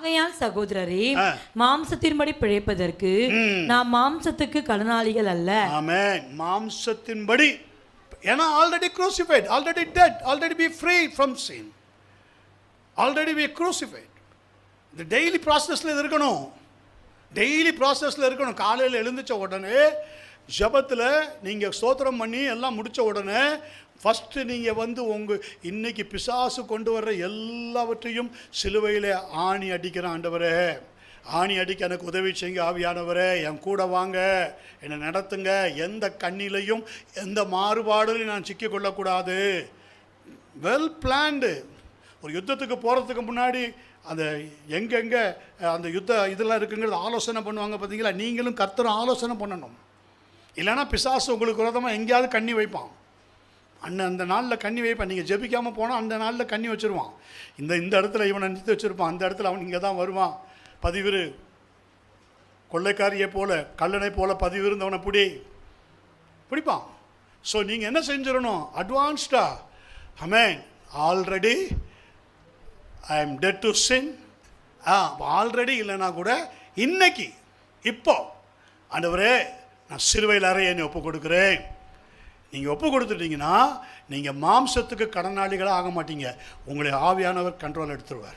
ஆகையால் சகோதரரே, மாம்சத்தின்படி பிழைப்பதற்கு நாம் மாம்சத்துக்கு கடனாளிகள் அல்ல. ஆமென். மாம்சத்தின்படி, ஏன்னா already crucified, already dead, already be free from sin, already be crucified. இந்த டெய்லி ப்ராசஸில் இது இருக்கணும், டெய்லி ப்ராசஸில் இருக்கணும். காலையில் எழுந்திரிச்ச உடனே ஜபத்தில் நீங்கள் ஸ்தோத்திரம் பண்ணி எல்லாம் முடித்த உடனே ஃபஸ்ட்டு நீங்கள் உங்கள் இன்னைக்கு பிசாசு கொண்டு வர்ற எல்லாவற்றையும் சிலுவையில் ஆணி அடிக்கிற ஆண்டவரே, ஆணி அடிக்க எனக்கு உதவி செய்யுங்க ஆவியானவரே, என் கூட வாங்க, என்னை நடத்துங்க, எந்த கண்ணிலையும் எந்த மாறுபாடுலையும் நான் சிக்கிக்கொள்ளக்கூடாது. Well planned. ஒரு யுத்தத்துக்கு போகிறதுக்கு முன்னாடி அந்த எங்கெங்கே அந்த இதெல்லாம் இருக்குங்கிறது ஆலோசனை பண்ணுவாங்க பார்த்தீங்களா? நீங்களும் கர்த்தரும் ஆலோசனை பண்ணணும். இல்லைன்னா பிசாசு உங்களுக்கு விரோதமாக எங்கேயாவது கண்ணி வைப்பான். அந்த நாளில் கண்ணி வைப்பான். நீங்கள் ஜெபிக்காமல் போனால் அந்த நாளில் கண்ணி வச்சுருவான். இந்த இடத்துல இவனை நிறுத்தி வச்சுருப்பான், அந்த இடத்துல அவன் இங்கே தான் வருவான். பதிவிரு கொள்ளைக்காரியை போல, கல்லணை போல பதிவிருந்தவனை பிடிப்பான். ஸோ நீங்கள் என்ன செஞ்சிடணும்? அட்வான்ஸ்டா, amen, already I am dead to sin. Already இல்லைன்னா கூட இன்னைக்கு இப்போ ஆண்டவரே நான் சிலுவையில் அறைய என்னை ஒப்பு கொடுக்குறேன். நீங்கள் ஒப்பு கொடுத்துட்டீங்கன்னா நீங்கள் மாம்சத்துக்கு கடனாளிகளாக ஆக மாட்டீங்க. உங்களை ஆவியானவர் கண்ட்ரோல் எடுத்துருவார்.